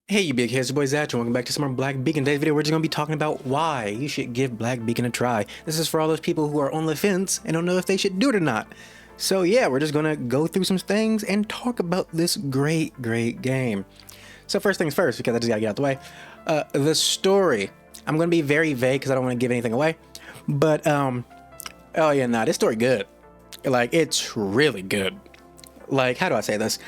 Hey you big heads, your boy Zach, and welcome back to some more Black Beacon. Today's video we're just going to be talking about why you should give Black Beacon a try. This is for all those people who are on the fence and don't know if they should do it or not. So yeah, we're just going to go through some things and talk about this great game. So first things first, because I just got to get out the way. The story. I'm going to be very vague because I don't want to give anything away. But, oh yeah, nah, this story good. Like, it's really good. Like, how do I say this?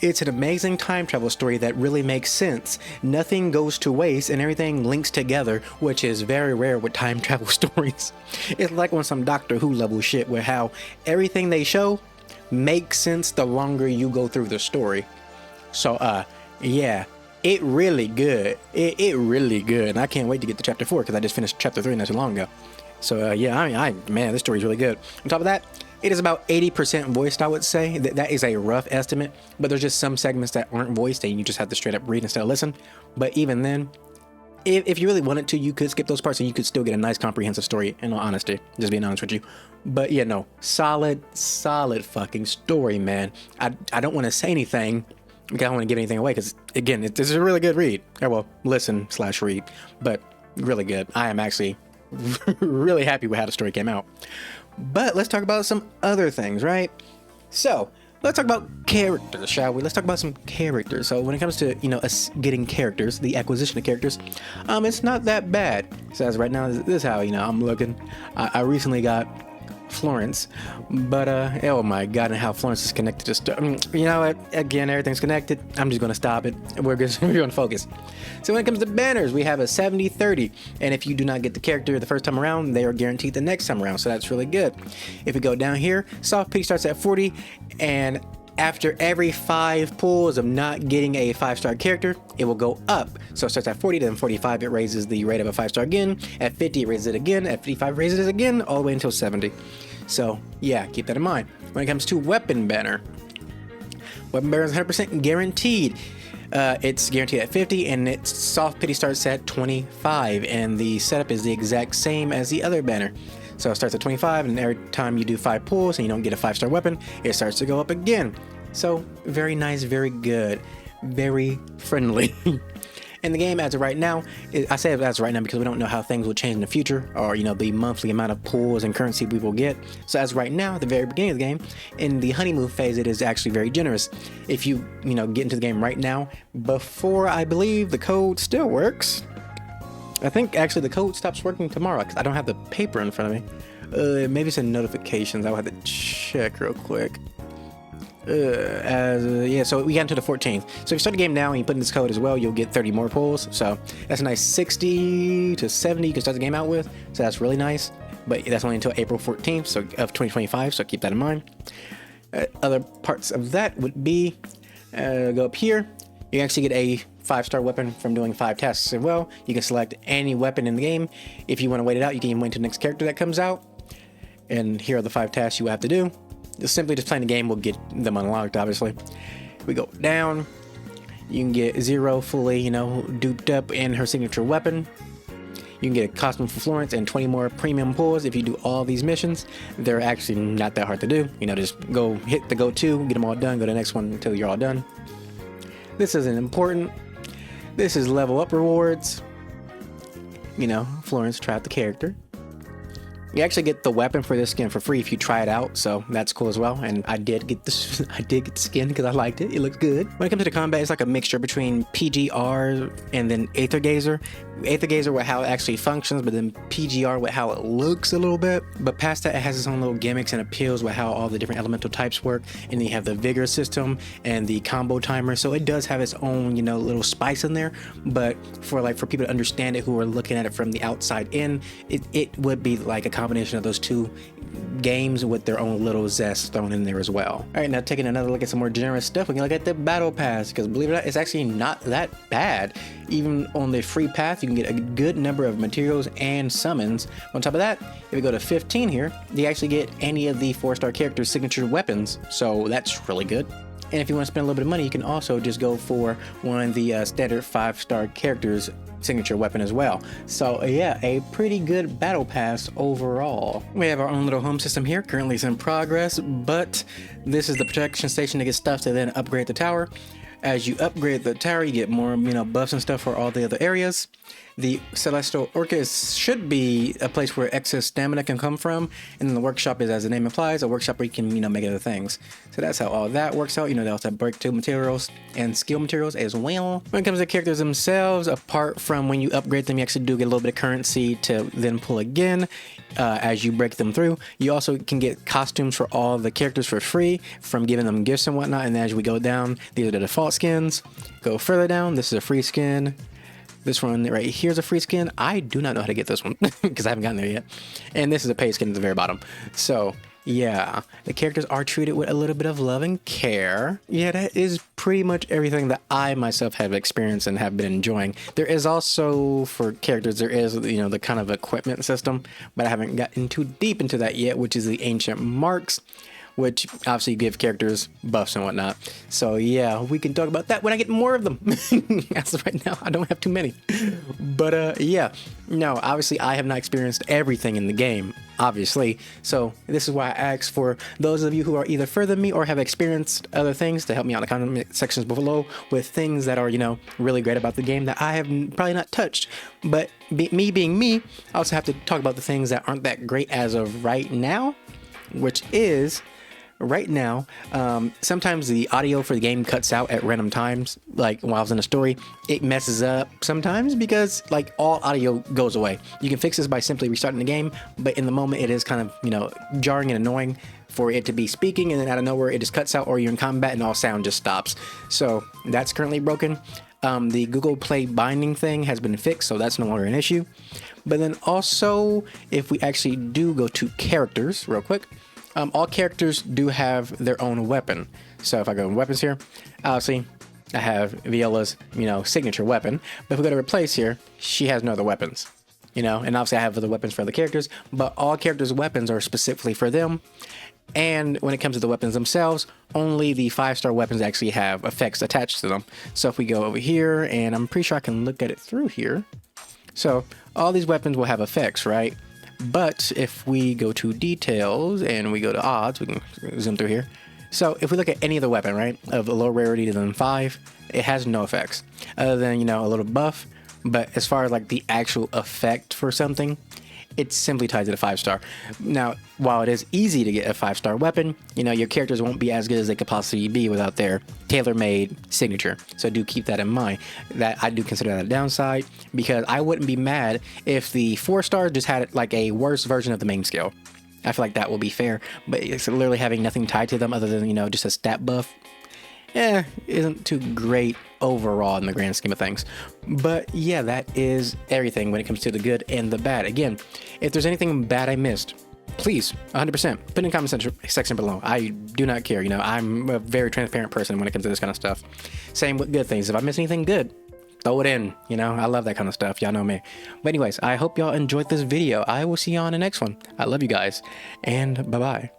It's an amazing time travel story that really makes sense. Nothing goes to waste and everything links together, which is very rare with time travel stories. It's like on some Doctor Who level shit where how everything they show makes sense the longer you go through the story. So, yeah, it really good. It really good. And I can't wait to get to chapter 4 because I just finished chapter 3 not too long ago. So, yeah, man, this story is really good. On top of that, it is about 80% voiced, I would say. That is a rough estimate, but there's just some segments that aren't voiced and you just have to straight up read instead of listen. But even then, if you really wanted to, you could skip those parts and you could still get a nice comprehensive story, in all honesty, just being honest with you. But yeah, no, solid fucking story, man. I don't want to say anything because I don't want to give anything away because, again, this is a really good read. Or, well, listen/read, but really good. I am actually really happy with how the story came out. But let's talk about some other things, right? So let's talk about characters, shall we? Let's talk about some characters. So when it comes to, us getting characters, the acquisition of characters, it's not that bad. So as right now, this is how, I'm looking. I recently got Florence, but oh my god, and how Florence is connected to stuff. You know what? Again, everything's connected. I'm just gonna stop it. We're gonna focus. So when it comes to banners, we have a 70-30, and if you do not get the character the first time around, they are guaranteed the next time around. So that's really good. If we go down here, soft pity starts at 40, and after every 5 pulls of not getting a 5-star character, it will go up. So it starts at 40, then 45 it raises the rate of a 5-star again, at 50 it raises it again, at 55 raises it again, all the way until 70. So yeah, keep that in mind. When it comes to weapon banner is 100% guaranteed. It's guaranteed at 50, and its soft pity starts at 25, and the setup is the exact same as the other banner. So it starts at 25, and every time you do 5 pulls and you don't get a 5-star weapon, it starts to go up again. So very nice, very good, very friendly. And the game as of right now, I say as of right now because we don't know how things will change in the future, or the monthly amount of pulls and currency we will get. So as of right now, at the very beginning of the game, in the honeymoon phase, it is actually very generous. If you get into the game right now, before I believe the code still works. I think actually the code stops working tomorrow because I don't have the paper in front of me. Maybe it's in notifications. I'll have to check real quick. Yeah, so we got into the 14th. So if you start the game now and you put in this code as well, you'll get 30 more pulls. So that's a nice 60 to 70 you can start the game out with. So that's really nice. But that's only until April 14th of 2025. So keep that in mind. Other parts of that would be go up here. You can actually get a 5-star weapon from doing 5 tasks as well. You can select any weapon in the game. If you want to wait it out, you can even wait until the next character that comes out. And here are the 5 tasks you will have to do. Simply just playing the game will get them unlocked, obviously. We go down. You can get Zero fully, duped up in her signature weapon. You can get a costume for Florence and 20 more premium pulls if you do all these missions. They're actually not that hard to do. Just go hit the go-to, get them all done, go to the next one until you're all done. This isn't important. This is level up rewards. Florence tried the character. You actually get the weapon for this skin for free if you try it out, so that's cool as well. And I did get the skin because I liked it. It looks good. When it comes to the combat, it's like a mixture between PGR and then Aether Gazer. Aether Gazer with how it actually functions, but then PGR with how it looks a little bit. But past that, it has its own little gimmicks and appeals with how all the different elemental types work. And then you have the vigor system and the combo timer. So it does have its own, little spice in there. But for people to understand it who are looking at it from the outside in, it would be like a combination of those two games with their own little zest thrown in there as well. All right, now taking another look at some more generous stuff, we can look at the battle pass, because believe it or not, it's actually not that bad. Even on the free path, you can get a good number of materials and summons. On top of that, if we go to 15 here, you actually get any of the 4-star characters' signature weapons, so that's really good. And if you want to spend a little bit of money, you can also just go for one of the standard 5-star characters signature weapon as well. So yeah, a pretty good battle pass overall. We have our own little home system here. Currently it's in progress, but this is the protection station to get stuff to then upgrade the tower. As you upgrade the tower, you get more, buffs and stuff for all the other areas. The Celestial Orchis should be a place where excess stamina can come from, and then the workshop is, as the name implies, a workshop where you can, make other things. So that's how all that works out. They also have breakthrough materials and skill materials as well. When it comes to characters themselves, apart from when you upgrade them, you actually do get a little bit of currency to then pull again as you break them through. You also can get costumes for all the characters for free from giving them gifts and whatnot. And as we go down, these are the default skins. Go further down, this is a free skin. This one right here is a free skin. I do not know how to get this one because I haven't gotten there yet. And this is a paid skin at the very bottom. So yeah, the characters are treated with a little bit of love and care. Yeah, that is pretty much everything that I myself have experienced and have been enjoying. There is also, for characters, there is, the kind of equipment system, but I haven't gotten too deep into that yet, which is the ancient marks, which obviously give characters buffs and whatnot. So yeah, we can talk about that when I get more of them. As of right now, I don't have too many. But yeah, no, obviously I have not experienced everything in the game, obviously. So this is why I asked for those of you who are either further than me or have experienced other things to help me out in the comment sections below with things that are, really great about the game that I have probably not touched. But me being me, I also have to talk about the things that aren't that great as of right now, which is... Right now, sometimes the audio for the game cuts out at random times, like while I was in a story. It messes up sometimes because like all audio goes away. You can fix this by simply restarting the game, but in the moment it is kind of, jarring and annoying for it to be speaking and then out of nowhere it just cuts out, or you're in combat and all sound just stops. So that's currently broken. The Google Play binding thing has been fixed, so that's no longer an issue. But then also, if we actually do go to characters real quick, all characters do have their own weapon. So if I go in weapons here, obviously I have Viola's, signature weapon. But if we go to replace here, she has no other weapons, and obviously I have other weapons for other characters, but all characters' weapons are specifically for them. And when it comes to the weapons themselves, only the 5-star weapons actually have effects attached to them. So if we go over here, and I'm pretty sure I can look at it through here. So all these weapons will have effects, right? But if we go to details and we go to odds, we can zoom through here. So if we look at any other weapon, right, of a low rarity than 5, it has no effects other than, a little buff. But as far as like the actual effect for something, it's simply tied to the 5-star. Now, while it is easy to get a 5-star weapon, your characters won't be as good as they could possibly be without their tailor-made signature. So do keep that in mind. That I do consider that a downside, because I wouldn't be mad if the 4-star just had like a worse version of the main skill. I feel like that will be fair, but it's literally having nothing tied to them other than, just a stat buff. Isn't too great overall in the grand scheme of things. But yeah, that is everything when it comes to the good and the bad. Again, if there's anything bad I missed, please, 100%, put in the comment section below. I do not care. I'm a very transparent person when it comes to this kind of stuff. Same with good things. If I miss anything good, throw it in. I love that kind of stuff. Y'all know me. But anyways, I hope y'all enjoyed this video. I will see y'all on the next one. I love you guys, and bye-bye.